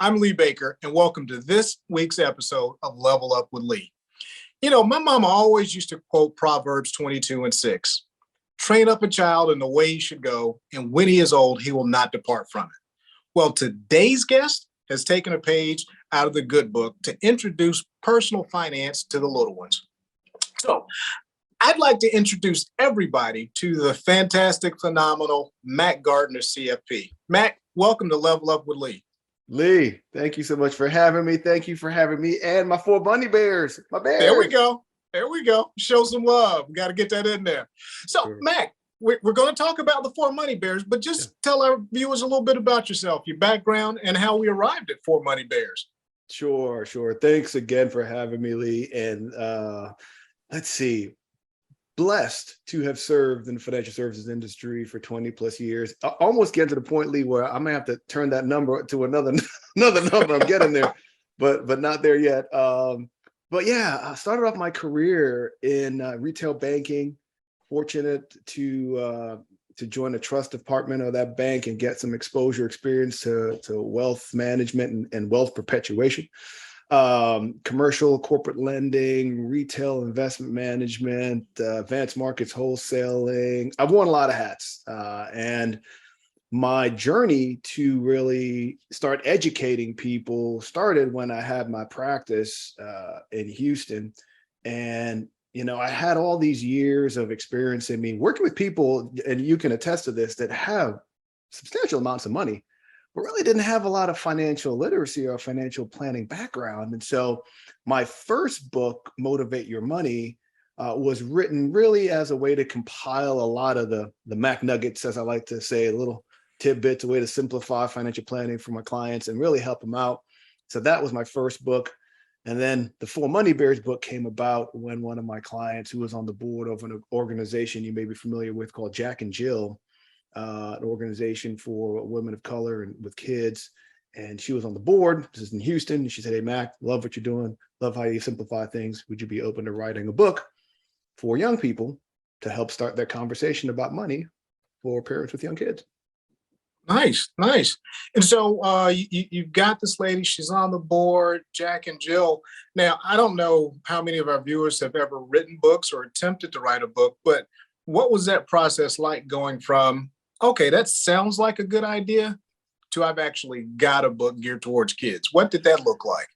I'm Lee Baker, and welcome to this week's episode of Level Up with Lee. You know, my mama always used to quote Proverbs 22:6. Train up a child in the way he should go, and when he is old, he will not depart from it. Well, today's guest has taken a page out of the good book to introduce personal finance to the little ones. So I'd like to introduce everybody to the fantastic, phenomenal macgardner, CFP. Mac, welcome to Level Up with Lee. Lee, thank you so much for having me. Thank you for having me and my 4 bunny bears, my bears. There we go. There we go. Show some love. We got to get that in there. So, sure. Mac, we're going to talk about the 4 money bears, but just tell our viewers a little bit about yourself, your background, and how we arrived at 4 money bears. Sure. Thanks again for having me, Lee. And let's see. Blessed to have served in the financial services industry for 20 plus years. I almost get to the point, Lee, where I may have to turn that number to another number. I'm getting there, but not there yet. But yeah, I started off my career in retail banking. Fortunate to join the trust department of that bank and get some experience to wealth management and wealth perpetuation. Commercial, corporate lending, retail investment management, advanced markets, wholesaling. I've worn a lot of hats. And my journey to really start educating people started when I had my practice in Houston. And, you know, I had all these years of experience in me working with people, and you can attest to this, that have substantial amounts of money, but really didn't have a lot of financial literacy or financial planning background. And so my first book, Motivate Your Money, was written really as a way to compile a lot of the Mac nuggets, as I like to say, a little tidbits, a way to simplify financial planning for my clients and really help them out. So that was my first book. And then the 4 Money Bears book came about when one of my clients, who was on the board of an organization you may be familiar with called Jack and Jill, an organization for women of color and with kids. And she was on the board. This is in Houston. And she said, "Hey, Mac, love what you're doing. Love how you simplify things. Would you be open to writing a book for young people to help start their conversation about money for parents with young kids?" Nice. And so you've got this lady, she's on the board, Jack and Jill. Now, I don't know how many of our viewers have ever written books or attempted to write a book, but what was that process like going from, okay, that sounds like a good idea, to I've actually got a book geared towards kids? What did that look like?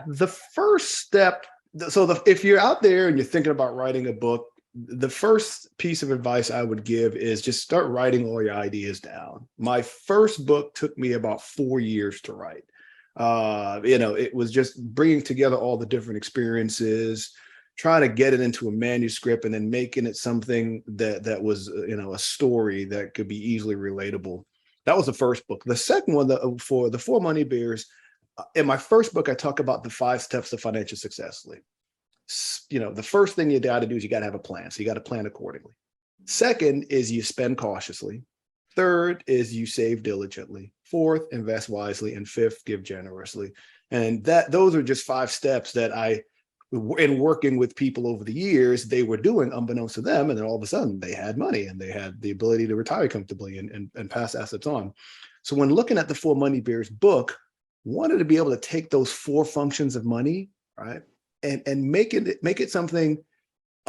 The first step, if you're out there and you're thinking about writing a book, the first piece of advice I would give is just start writing all your ideas down. My first book took me about 4 years to write. It was just bringing together all the different experiences, trying to get it into a manuscript, and then making it something that was, a story that could be easily relatable. That was the first book. The second one, for the 4 Money Bears, in my first book, I talk about the 5 steps to financial success. The first thing you got to do is you got to have a plan. So you got to plan accordingly. Second is you spend cautiously. Third is you save diligently. Fourth, invest wisely. And fifth, give generously. And those are just 5 steps that in working with people over the years, they were doing unbeknownst to them. And then all of a sudden they had money and they had the ability to retire comfortably and pass assets on. So when looking at the 4 Money Bears book, wanted to be able to take those 4 functions of money, right, and make it something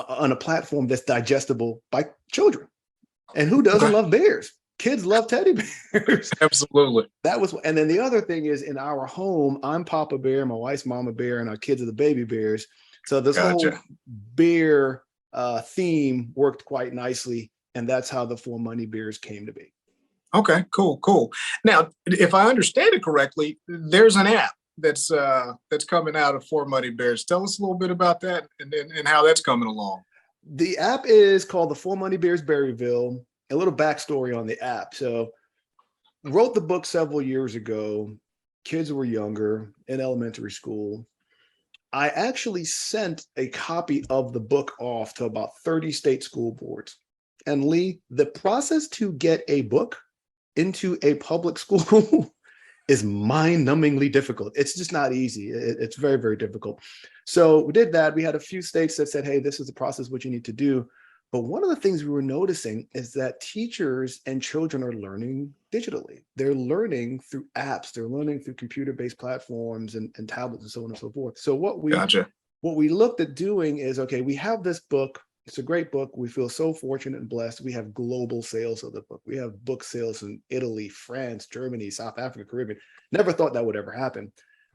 on a platform that's digestible by children. And who doesn't love bears? Kids love teddy bears. Absolutely. And then the other thing is, in our home, I'm Papa Bear, my wife's Mama Bear, and our kids are the baby bears. So this whole bear theme worked quite nicely. And that's how the 4 Money Bears came to be. Okay, cool. Now, if I understand it correctly, there's an app that's coming out of 4 Money Bears. Tell us a little bit about that and how that's coming along. The app is called the 4 Money Bears Berryville. A little backstory on the app. So wrote the book several years ago. Kids were younger, in elementary school. I actually sent a copy of the book off to about 30 state school boards. And Lee, the process to get a book into a public school is mind-numbingly difficult. It's just not easy. It's very, very difficult. So we did that. We had a few states that said, hey, this is the process, what you need to do. But one of the things we were noticing is that teachers and children are learning digitally. They're learning through apps. They're learning through computer-based platforms and tablets and so on and so forth. So Gotcha. what we looked at doing is, okay, we have this book. It's a great book. We feel so fortunate and blessed. We have global sales of the book. We have book sales in Italy, France, Germany, South Africa, Caribbean. Never thought that would ever happen.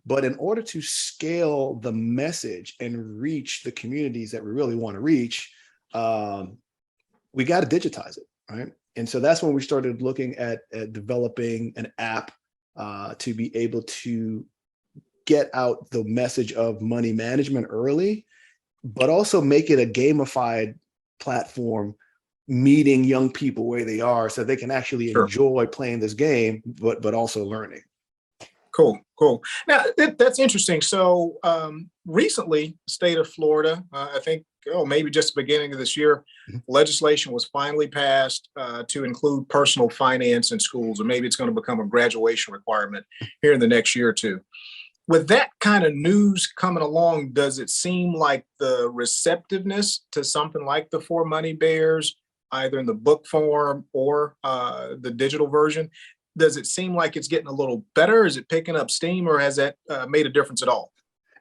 But in order to scale the message and reach the communities that we really want to reach, we got to digitize it, right? And so that's when we started looking at developing an app to be able to get out the message of money management early, but also make it a gamified platform, meeting young people where they are so they can actually Sure. enjoy playing this game, but also learning. Cool, cool. Now that's interesting. So recently, the state of Florida, I think, maybe just the beginning of this year, legislation was finally passed to include personal finance in schools, or maybe it's going to become a graduation requirement here in the next year or two. With that kind of news coming along, does it seem like the receptiveness to something like the Four Money Bears, either in the book form or the digital version, does it seem like it's getting a little better? Is it picking up steam, or has that made a difference at all?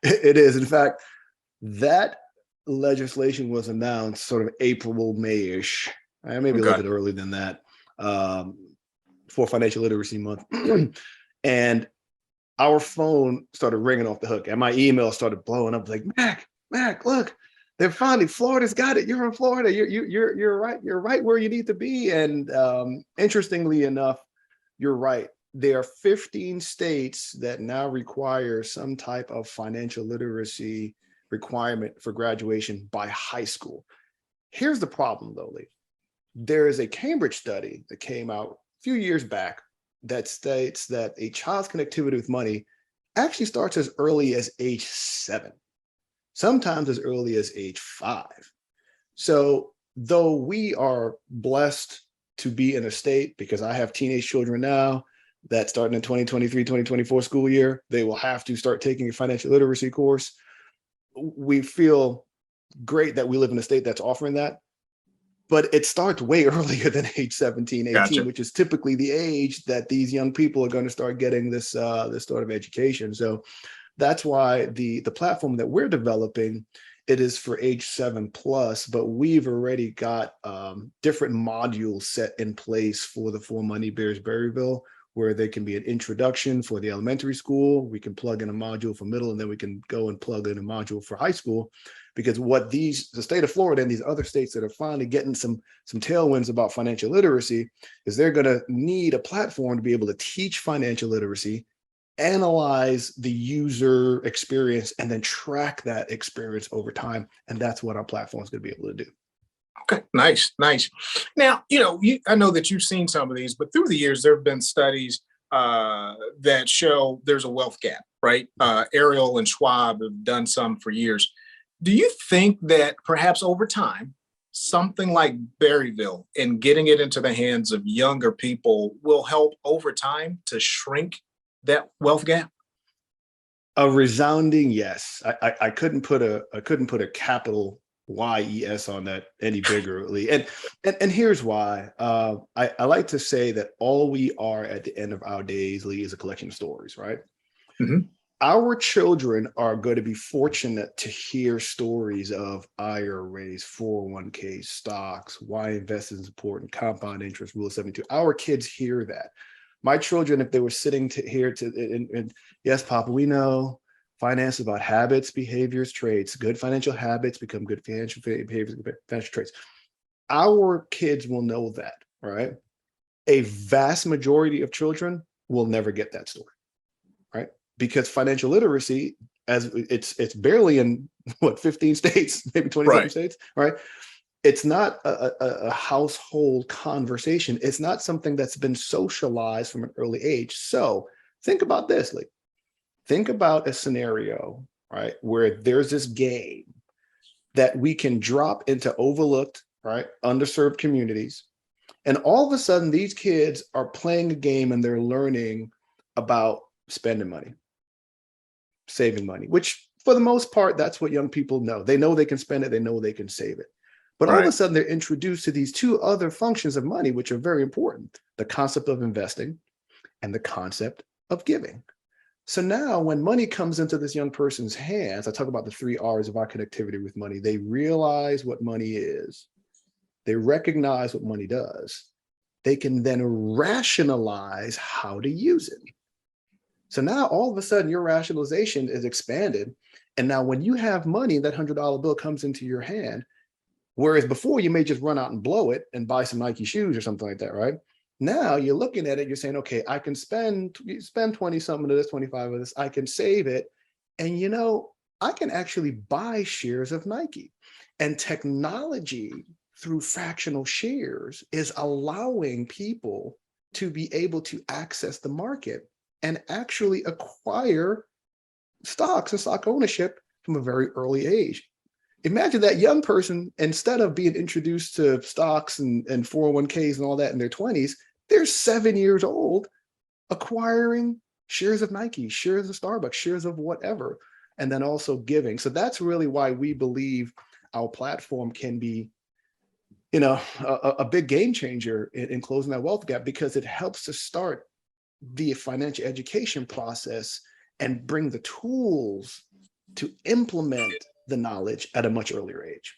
It is. In fact, that legislation was announced sort of April, May-ish, maybe a little bit earlier than that, for Financial Literacy Month. And our phone started ringing off the hook, and my email started blowing up. Like, Mac, look, they're finally, Florida's got it. You're in Florida. You're right. You're right where you need to be. And interestingly enough, you're right. There are 15 states that now require some type of financial literacy requirement for graduation by high school. Here's the problem, though, Lee. There is a Cambridge study that came out a few years back that states that a child's connectivity with money actually starts as early as age 7, sometimes as early as age 5. So though we are blessed to be in a state, because I have teenage children now that starting in 2023, 2024 school year, they will have to start taking a financial literacy course. We feel great that we live in a state that's offering that, but it starts way earlier than age 17, 18, Gotcha. which is typically the age that these young people are going to start getting this sort of education. So that's why the platform that we're developing, it is for age 7+, but we've already got different modules set in place for the Four Money Bears Berryville, where there can be an introduction for the elementary school. We can plug in a module for middle, and then we can go and plug in a module for high school. Because what the state of Florida and these other states that are finally getting some tailwinds about financial literacy is they're going to need a platform to be able to teach financial literacy, analyze the user experience, and then track that experience over time. And that's what our platform is going to be able to do. Okay, nice. Now, I know that you've seen some of these, but through the years, there have been studies that show there's a wealth gap, right? Ariel and Schwab have done some for years. Do you think that perhaps over time, something like Berryville and getting it into the hands of younger people will help over time to shrink that wealth gap? A resounding yes. I couldn't put a capital YES on that any bigger, Lee. And here's why. I like to say that all we are at the end of our days, Lee, is a collection of stories, right? Mm-hmm. Our children are going to be fortunate to hear stories of IRAs, 401ks, stocks, why investing is important, compound interest, rule of 72. Our kids hear that. My children, if they were sitting and yes, Papa, we know finance is about habits, behaviors, traits. Good financial habits become good financial behaviors, financial traits. Our kids will know that, right? A vast majority of children will never get that story, right? Because financial literacy, as it's barely in 15 states, maybe 27 states, right? It's not a household conversation. It's not something that's been socialized from an early age. So think about this, Lee. Think about a scenario, right, where there's this game that we can drop into overlooked, right, underserved communities. And all of a sudden, these kids are playing a game and they're learning about spending money, saving money, which for the most part, that's what young people know. They know they can spend it. They know they can save it. But all of a Right. sudden, they're introduced to these two other functions of money, which are very important: the concept of investing and the concept of giving. So now, when money comes into this young person's hands, I talk about the 3 R's of our connectivity with money. They realize what money is, they recognize what money does. They can then rationalize how to use it. So now all of a sudden your rationalization is expanded. And now when you have money, that $100 bill comes into your hand, whereas before you may just run out and blow it and buy some Nike shoes or something like that, right? Now you're looking at it, you're saying, okay, I can spend 20 something of this, 25 of this, I can save it. And I can actually buy shares of Nike. And technology through fractional shares is allowing people to be able to access the market and actually acquire stocks and stock ownership from a very early age. Imagine that young person, instead of being introduced to stocks and 401ks and all that in their 20s, they're 7 years old acquiring shares of Nike, shares of Starbucks, shares of whatever, and then also giving. So that's really why we believe our platform can be a big game changer in closing that wealth gap, because it helps to start the financial education process and bring the tools to implement the knowledge at a much earlier age.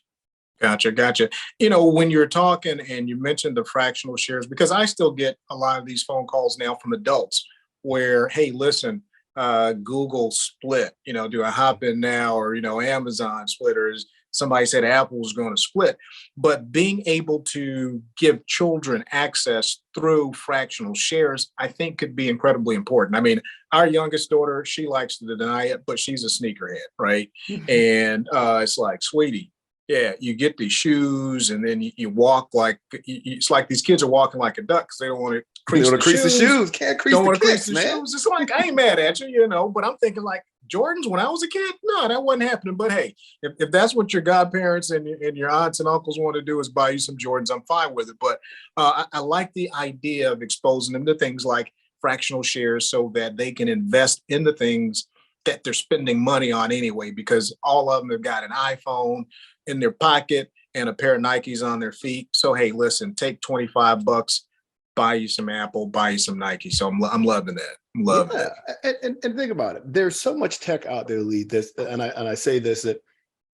Gotcha, gotcha. When you're talking and you mentioned the fractional shares, because I still get a lot of these phone calls now from adults where, hey, listen, Google split, do I hop in now? Or, Amazon split, or is somebody said Apple's going to split. But being able to give children access through fractional shares, I think could be incredibly important. I mean, our youngest daughter, she likes to deny it, but she's a sneakerhead, right? And it's like, sweetie, yeah, you get these shoes and then you walk like it's like these kids are walking like a duck because they don't want to They crease want the to crease the shoes, shoes, can't crease don't the want to crease kicks, the man. shoes. It's like, I ain't mad at you, but I'm thinking like Jordans when I was a kid. No, that wasn't happening. But hey, if that's what your godparents and your aunts and uncles want to do is buy you some Jordans, I'm fine with it. But I like the idea of exposing them to things like fractional shares so that they can invest in the things that they're spending money on anyway, because all of them have got an iPhone in their pocket and a pair of Nikes on their feet. So, hey, listen, take 25 bucks, buy you some Apple, buy you some Nike. So I'm loving that. I'm loving Yeah, it. and think about it. There's so much tech out there, Lee. This, and I say this, that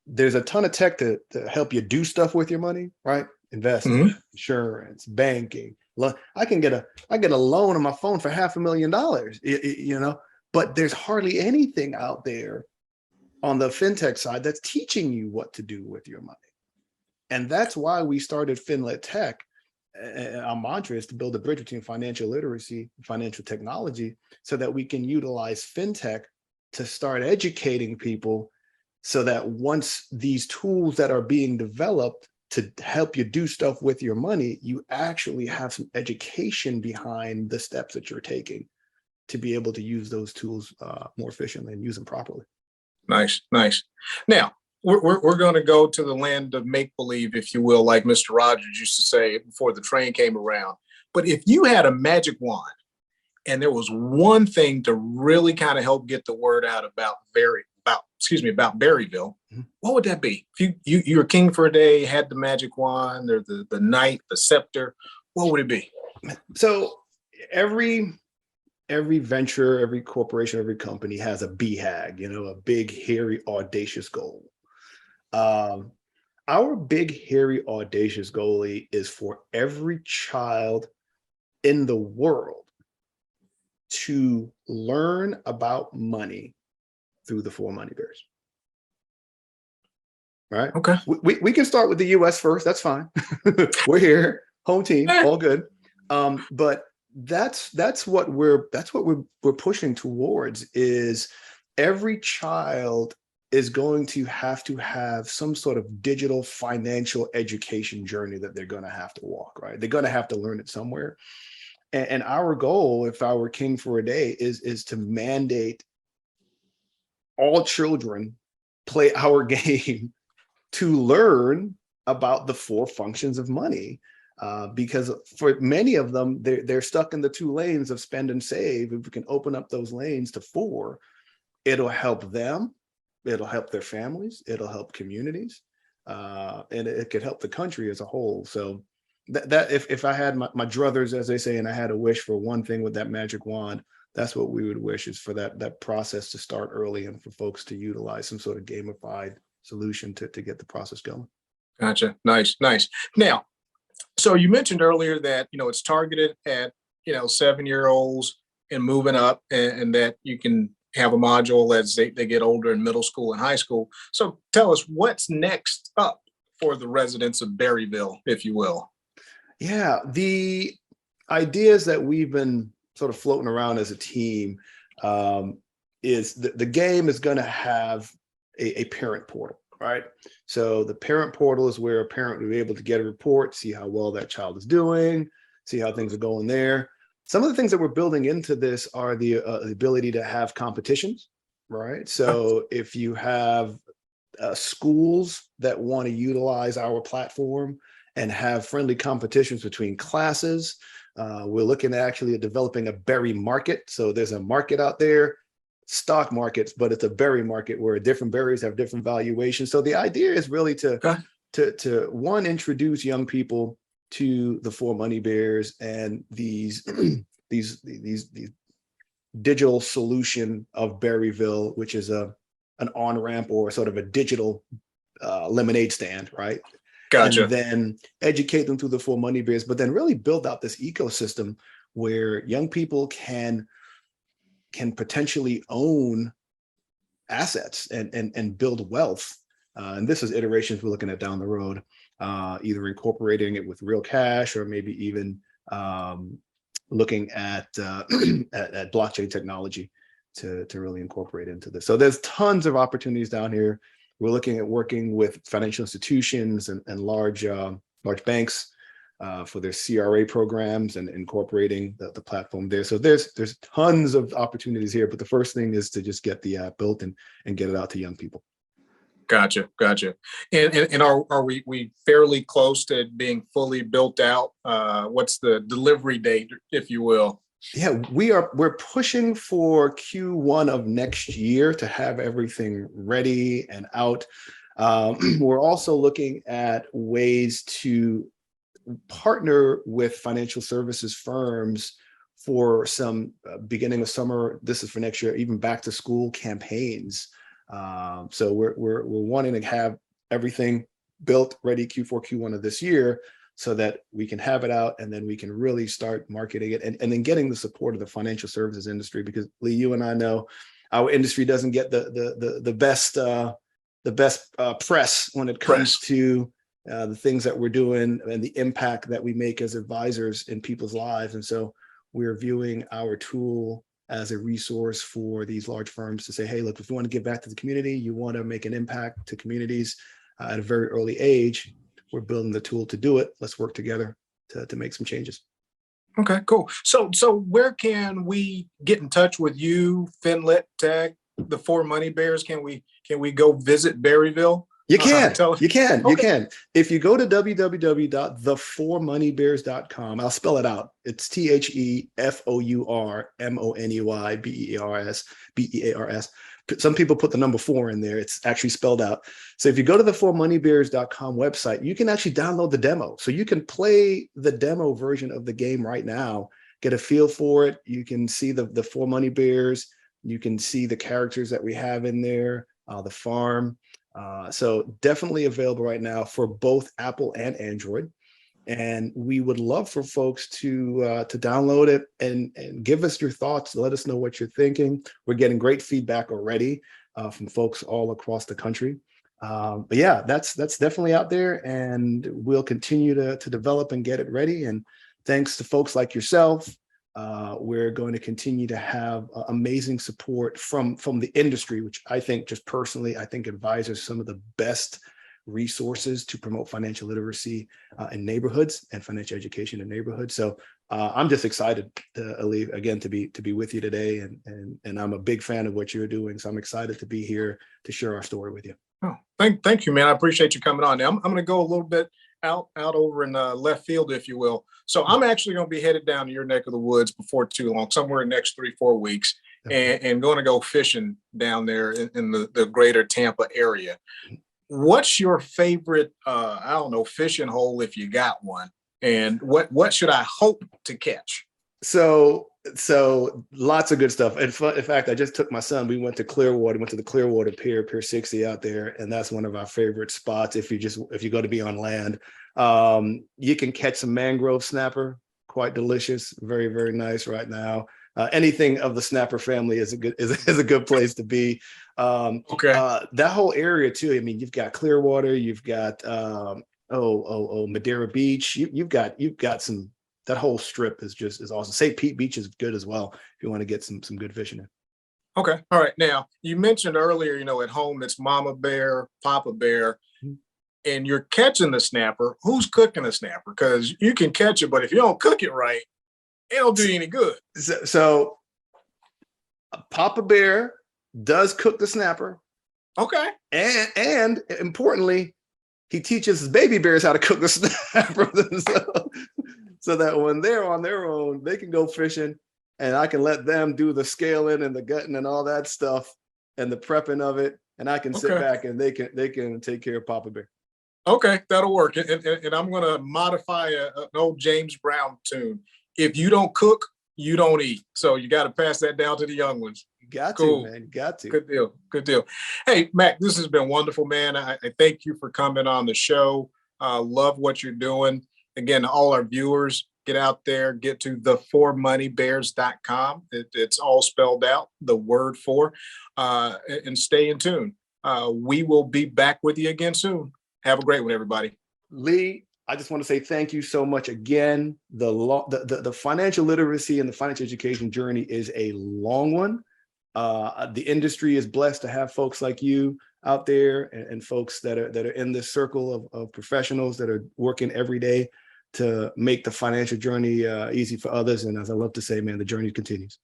there's a ton of tech to help you do stuff with your money, right? Investment, Mhm. insurance, banking. I can get a loan on my phone for $500,000, but there's hardly anything out there on the fintech side that's teaching you what to do with your money. And that's why we started Finlet Tech. Our mantra is to build a bridge between financial literacy and financial technology so that we can utilize fintech to start educating people, so that once these tools that are being developed to help you do stuff with your money, you actually have some education behind the steps that you're taking to be able to use those tools more efficiently and use them properly. Nice, nice. Now, we're going to go to the land of make believe, if you will, like Mr. Rogers used to say before the train came around. But if you had a magic wand and there was one thing to really kind of help get the word out about Berryville, what would that be? If you were king for a day, had the magic wand or the knight, the scepter, what would it be? So every venture, every corporation, every company has a BHAG, a big, hairy, audacious goal. Our big, hairy, audacious goal is for every child in the world to learn about money through the 4 money bears. Right? Okay. We can start with the US first. That's fine. We're here, home team, all good. But that's what we're pushing towards, is every child is going to have some sort of digital financial education journey that they're going to have to walk, right? They're going to have to learn it somewhere. And our goal, if I were king for a day, is to mandate all children play our game to learn about the 4 functions of money. Because for many of them, they're stuck in the 2 lanes of spend and save. If we can open up those lanes to 4, it'll help them, it'll help their families, it'll help communities. and it could help the country as a whole. So that if I had my druthers, as they say, and I had a wish for one thing with that magic wand, that's what we would wish, is for that process to start early and for folks to utilize some sort of gamified solution to get the process going. Gotcha. Nice, nice. Now, so you mentioned earlier that, it's targeted at, 7-year-olds and moving up, and that you can have a module as they get older in middle school and high school. So tell us what's next up for the residents of Berryville, if you will. Yeah, the ideas that we've been sort of floating around as a team, is the game is going to have a parent portal, right? So the parent portal is where a parent will be able to get a report, see how well that child is doing, see how things are going there. Some of the things that we're building into this are the ability to have competitions, right? So if you have schools that want to utilize our platform and have friendly competitions between classes, we're looking at actually developing a berry market. So there's a market out there, stock markets, but it's a berry market where different berries have different valuations. So the idea is really to one, introduce young people to the Four Money Bears and these these digital solution of Berryville, which is an on-ramp or sort of a digital lemonade stand, right? Gotcha. And then educate them through the Four Money Bears, but then really build out this ecosystem where young people can potentially own assets and build wealth. And this is iterations we're looking at down the road, either incorporating it with real cash or maybe even looking at at blockchain technology to really incorporate into this. So there's tons of opportunities down here. We're looking at working with financial institutions and large banks for their CRA programs and incorporating the platform there. So there's tons of opportunities here, but the first thing is to just get the app built and get it out to young people. Gotcha. And are we fairly close to being fully built out? What's the delivery date, if you will? Yeah, we're pushing for Q1 of next year to have everything ready and out. We're also looking at ways to partner with financial services firms for some beginning of summer, this is for next year, even back to school campaigns. So we're wanting to have everything built, ready Q4, Q1 of this year, so that we can have it out and then we can really start marketing it and then getting the support of the financial services industry. Because Lee, you and I know our industry doesn't get the best press when it comes to the things that we're doing and the impact that we make as advisors in people's lives. And so we're viewing our tool as a resource for these large firms to say, hey, look, if you want to give back to the community, you want to make an impact to communities at a very early age, we're building the tool to do it. Let's work together to make some changes. Okay, cool. So where can we get in touch with you, Finlit Tech, the Four Money Bears? Can we go visit Berryville? You can. Okay. You can. If you go to www.thefourmoneybears.com, I'll spell it out. It's TheFourmoneybears. Some people put the number 4 in there. It's actually spelled out. So if you go to the fourmoneybears.com website, you can actually download the demo. So you can play the demo version of the game right now, get a feel for it. You can see the Four Money Bears. You can see the characters that we have in there, the farm. So definitely available right now for both Apple and Android. And we would love for folks to download it and give us your thoughts. Let us know what you're thinking. We're getting great feedback already from folks all across the country. But yeah, that's definitely out there, and we'll continue to develop and get it ready. And thanks to folks like yourself, we're going to continue to have amazing support from the industry, which I think, just personally, I think advisors some of the best resources to promote financial literacy in neighborhoods and financial education in neighborhoods. So I'm just excited, Ali, again, to be with you today, and I'm a big fan of what you're doing. So I'm excited to be here to share our story with you. Oh, thank you, man. I appreciate you coming on. Now I'm going to go a little bit out over in left field, if you will. So I'm actually going to be headed down to your neck of the woods before too long, somewhere in the next 3-4 weeks, and going to go fishing down there in the greater Tampa area. what's your favorite, I don't know, fishing hole if you got one? And what should I hope to catch? So lots of good stuff. In fact, I just took my son. We went to Clearwater, went to the Clearwater Pier, Pier 60 out there, and that's one of our favorite spots. If you go to be on land, you can catch some mangrove snapper, quite delicious, very very nice right now. Anything of the snapper family is a good place to be. Okay. That whole area too. I mean, you've got Clearwater, you've got Madeira Beach. You've got some. That whole strip is awesome. St. Pete Beach is good as well if you want to get some good fishing in. Okay. All right. Now, you mentioned earlier, at home it's mama bear, papa bear, and you're catching the snapper. Who's cooking the snapper? Because you can catch it, but if you don't cook it right, it don't do you any good. So Papa Bear does cook the snapper. Okay. And importantly, he teaches his baby bears how to cook the snapper. So that when they're on their own, they can go fishing, and I can let them do the scaling and the gutting and all that stuff and the prepping of it, and I can sit back and they can take care of Papa Bear. Okay, that'll work. And I'm going to modify an old James Brown tune. If you don't cook, you don't eat. So you got to pass that down to the young ones. Got to, man. Got to. Good deal. Good deal. Hey, Mac, this has been wonderful, man. I thank you for coming on the show. Love what you're doing. Again, all our viewers, get out there, get to the4moneybears.com. It's all spelled out, the word for, and stay in tune. We will be back with you again soon. Have a great one, everybody. Lee, I just want to say thank you so much again. The financial literacy and the financial education journey is a long one. The industry is blessed to have folks like you out there and folks that are in this circle of professionals that are working every day to make the financial journey easy for others. And as I love to say, man, the journey continues.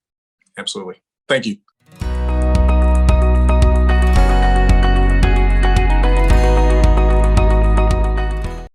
Absolutely. Thank you.